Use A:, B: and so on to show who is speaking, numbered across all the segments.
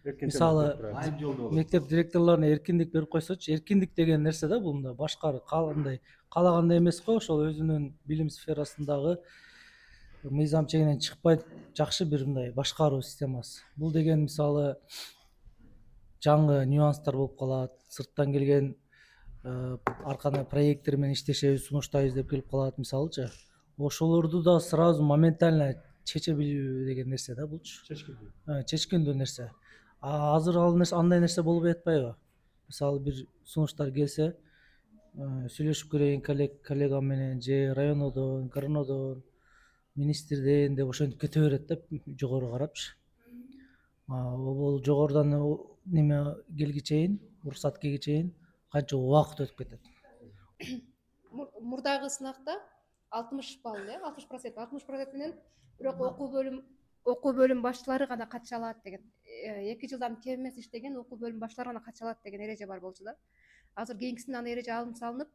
A: мисалы мектеп директорлоруна эркиндик берип койсочу, эркиндик деген нерсе да бул мындай башкар каалагандай эмес го, ошол өзүнүн билим сферасындагы мыйзам чегинен чыкпай жакшы бир мындай башкаруу системасы. Бул деген мисалы жаңы нюанстар болуп калат, сырттан келген ар кандай проекттер менен иштешебиз, сунуштайбыз деп келип калат мисалычы. Ошолорду да сразу моментально чече билүү деген нерсе да булчу. Чечкиндүү нерсе. Азыр ал нерсе андай нерсе болбой атпайбы? Мисалы бир сунуштар келсе, сүйлөшүп көрейин коллегам менен же районодон, горнодон, министрден деп ошентип кете берет да жогору карапчы. Бул жогорудан неме келгичейин, уруксат келгичейин канча убакыт өтүп кетет.
B: Мурдагы сынакта 60 балл, 60% менен бирок окуу бөлүм башчылары гана катыша алат деген, 2 жылдан кем эмес иштеген окуу бөлүм башчылары гана катыша алат деген эреже бар болчу да. Азыр кийинкисинде андай эреже алынып салынып,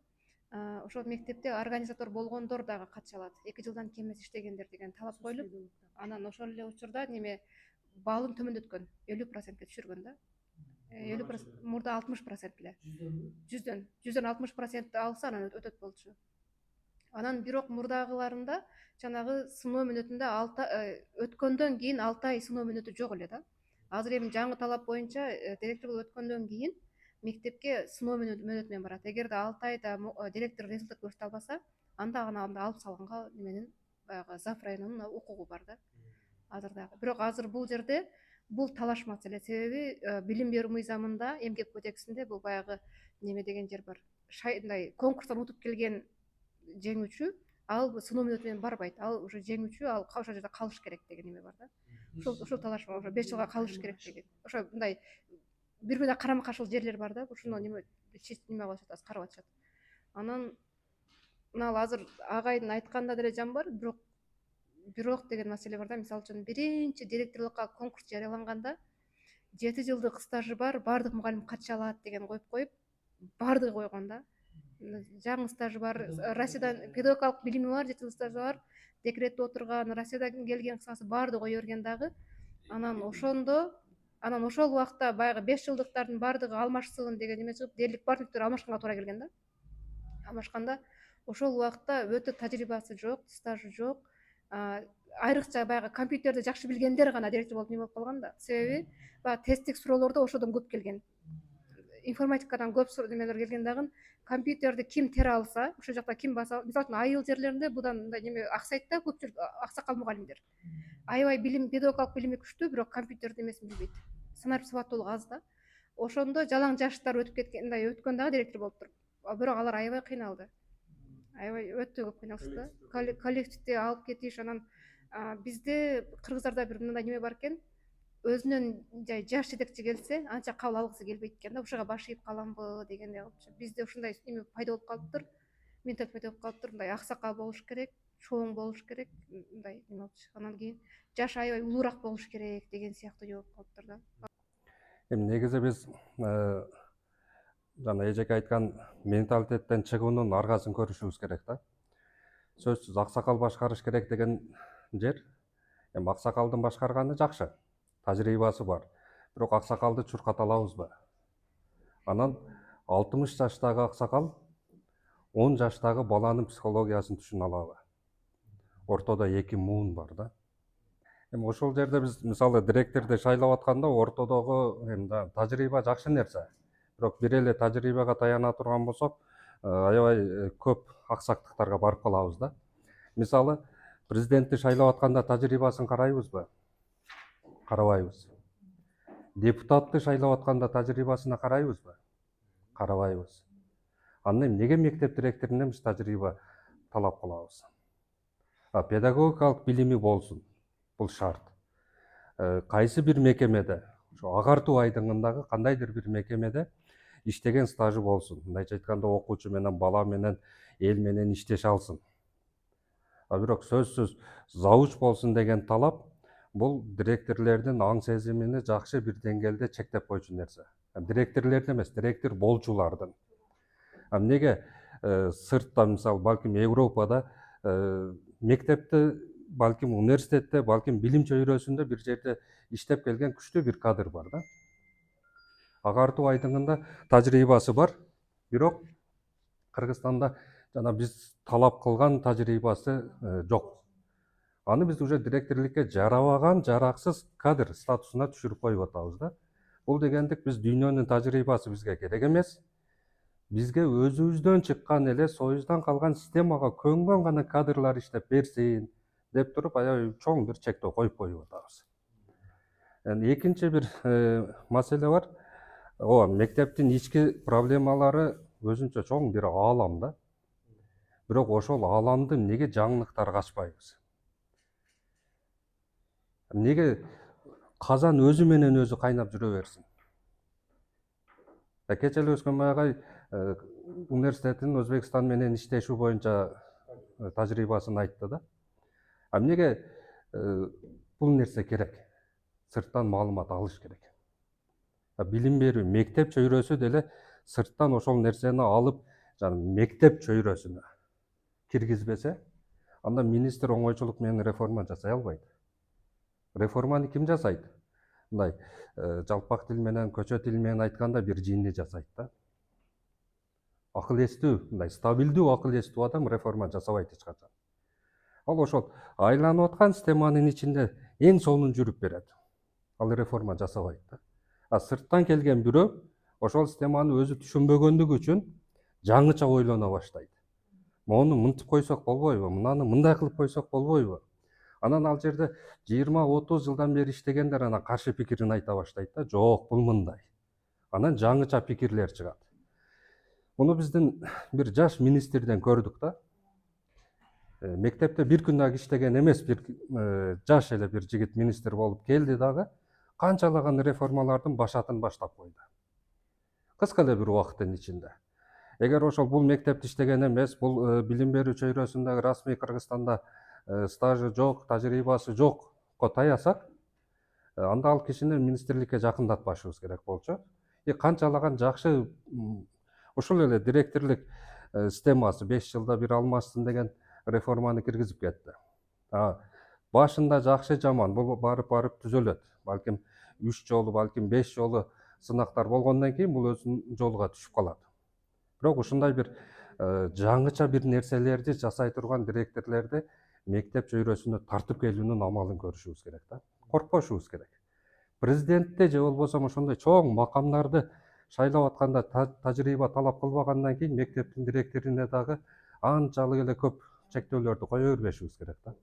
B: ошол мектепте организатор болгондор дагы катыша алат, 2 жылдан кем эмес иштегендер деген талап коюлуп, анан ошол эле учурда неме баллын төмөндөткөн, 50%ке түшүргөн да. 50%, мурда 60% эле. 100дөн 60% алса анан өтөт болчу. Анан бирок мурдагыларында жанагы сыноо мүнөтүндө өткөндөн кийин 6 ай сыноо мүнөтү жок эле да. Азыр эми жаңы талап боюнча директорлук өткөндөн кийин мектепке сыноо мүнөтү менен барат. Эгерде 6 айда директор результат көрсөтө албаса, анда гана алып салганга неменин баягы зав районунун укугу бар да. Азыр дагы. Бирок азыр бул жерде бул талаш маселе. Себеби билим берүү мыйзамында, эмгек кодексинде бул баягы неме деген жер бар. Мындай конкурстан утуп келген жеңүүчү ал сыноо мүнөтү менен барбайт. Ал уже жеңүүчү, ал ошол жерде калыш керек деген неме бар да. Ошол талаш бар, ошо 5 жылга калыш керек деген. Ошо мындай бири бирине карама каршылуу жерлер бар да. Ушуну неме кылып атышат, карап атышат. Анан мына азыр агайдын айтканында деле жан бар, бирок деген маселе бар да. Мисалы үчүн биринчи директорлукка конкурс жарыяланганда 7 жылдык стажы бар баардык мугалим катыша алат деген коюп, баардыгы койгон да. Жаңы стажы бар, Россиядан педагогикалык билими бар, 7 жыл стажы бар, декретте отурган, Россиядан келген, кыскасы баардыгы кое берген дагы. Анан ошол убакта баягы 5 жылдыктардын баардыгы алмашсын деген неме чыгып, дээрлик баардыктар алмашканга туура келген да. Алмашканда ошол убакта өтө тажрыйбасы жок, стажы жок. Айрыкча баягы компьютерди жакшы билгендер гана директор болуп неме болуп калган да. Себеби баягы тесттик суроолордо ошодон көп келген. Информатикадан көп немелер келген дагы, компьютерди ким тере алса, ошол жакта ким баса, мисалы үчүн айыл жерлеринде будан мындай неме аксайт да, көпчүлүк аксакал мугалимдер. Аябай педагогикалык билими күчтүү, бирок компьютерди эмесин билбейт. Санарип сабаттуулугу аз да. Ошондо жалаң жаштар өтүп кеткен, мындай өткөн дагы директор болуп туруп. Бирок алар аябай кыйналды. Аябай өтө көп кыйналышты да. Коллективди алып кетиш, анан бизде кыргыздарда бир мындай неме бар экен. Өзүнөн жаш жетекчи келсе, анча кабыл алгысы келбейт экен да, ушуга баш ийип каламбы дегендей кылчу. Бизде ушундай неме пайда болуп калыптыр. Менталитет пайда болуп калыптыр. Мындай аксакал болуш керек, чоң болуш керек, мындай неме болчу. Анан кийин жаш аябай улуураак болуш керек деген сыяктуу жок болуптур да.
C: Эми негизи биз жана эжеке айткан менталитеттен чыгуунун аргасын көрүшүбүз керек да. Сөзсүз аксакал башкарыш керек деген жер. Эми аксакалдын башкарганы жакшы, тажрыйбасы бар. Бирок аксакалды чурката алабызбы? Анан 60 жаштагы аксакал 10 жаштагы баланын психологиясын түшүнө алабы? Ортодо 2 муун бар да. Эми ошол жерде биз мисалы директорду шайлап атканда ортодогу тажрыйба жакшы нерсе. Бирок бир эле тажрыйбага таяна турган болсок, аябай көп аксактыктарга барып калабыз да. Мисалы президентти шайлап атканда тажрыйбасын карайбызбы? Карабайбыз. Депутатты шайлап атканда тажрыйбасына карайбызбы? Карабайбыз. Анан эмнеге мектеп директорунан биз тажрыйба талап кылабыз? Педагогикалык билими болсун. Бул шарт. Кайсы бир мекемеде, ошо агартуу айдыңындагы кандайдыр бир мекемеде иштеген стажы болсун. Мындайча айтканда окуучу менен, бала менен, эл менен иштеше алсын. Бирок сөзсүз завуч болсун деген талап бул директорлордун аң сезимини жакшы бир деңгээлде чектеп койчу нерсе. Директорлордун эмес, директор болчулардын. Эмнеге сыртта, мисалы, балким Европада мектепти балким университетте, балким билим чөйрөсүндө бир жерде иштеп келген күчтүү бир кадр бар да. Агартуу айдыңында тажрыйбасы бар, бирок Кыргызстанда жана биз талап кылган тажрыйбасы жок. Аны биз уже директорлукка жарабаган жараксыз кадр статусуна түшүрүп коюп атабыз да. Бул дегендик биз дүйнөнүн тажрыйбасы бизге керек эмес. Бизге өзүбүздөн чыккан эле союздан калган системага көнгөн гана кадрлар иштеп берсин деп туруп аябай чоң бир чектөө коюп атабыз. Экинчи бир маселе бар. Ооба, мектептин ички проблемалары өзүнчө чоң бир аалам да. Бирок ошол ааламды эмнеге жаңылыктар качпайбыз? Эмнеге казан өзү менен өзү кайнап жүрө берсин? Кече эле Өскөнбай агай университеттин Өзбекстан менен иштешүү боюнча тажрыйбасын айтты да. Эмнеге бул нерсе керек? Сырттан маалымат алыш керек. Билим берүү мектеп чөйрөсү деле сырттан ошол нерсени алып, мектеп чөйрөсүнө киргизбесе, анда министр оңойчулук менен реформа жасай албайт. Реформаны ким жасайт? Мындай жалпак тил менен, көчө тил менен айтканда бир жинди жасайт да. Акыл эстүү, мындай стабилдүү акыл эстүү адам реформа жасабайт эч качан. Ал ошол айланып аткан системанын ичинде эң сонун жүрүп берет. Ал реформа жасабайт да. Сырттан келген бирөө ошол системаны өзү түшүнбөгөндүгү үчүн жаңыча ойлоно баштайт. Мону мынтип койсок болбойбу? Мынаны мындай кылып койсок болбойбу? Анан ал жерде 20-30 жылдан бери иштегендер анан каршы пикирин айта баштайт да. Жок, бул мындай. Анан жаңыча пикирлер чыгат. Муну биздин бир жаш министрден көрдүк да. Мектепте бир күн иштеген эмес, бир жаш эле бир жигит министр болуп келди дагы, канчалаган реформалардын башатын баштап койду. Кыска эле бир убакыттын ичинде. Эгер ошол бул мектепте иштеген эмес, бул билим берүү чөйрөсүндө расмий Кыргызстанда стажы жок, тажрыйбасы жокко таяксак, анда ал кишини министрликке жакындатпашыбыз керек болчу. Канчалаган жакшы ушул эле директорлук системасы 5 жылда бир алмашсын деген реформаны киргизип кетти. Башында жакшы жаман бул барып түзөлөт. Балким 3 жолу, балким 5 жолу сынактар болгондон кийин бул өзүнүн жолуга түшүп калат. Бирок ушундай бир жаңыча бир нерселерди жасай турган директорлорду мектеп чөйрөсүнө тартып келүүнүн амалын көрүшүбүз керек да. Коркпошубуз керек. Президентте же болбосо ошондой чоң макамдарды шайлап атканда тажрыйба талап кылбагандан кийин мектептин директоруна дагы анчалык эле көп чектөөлөрдү кое бербешибиз керек да.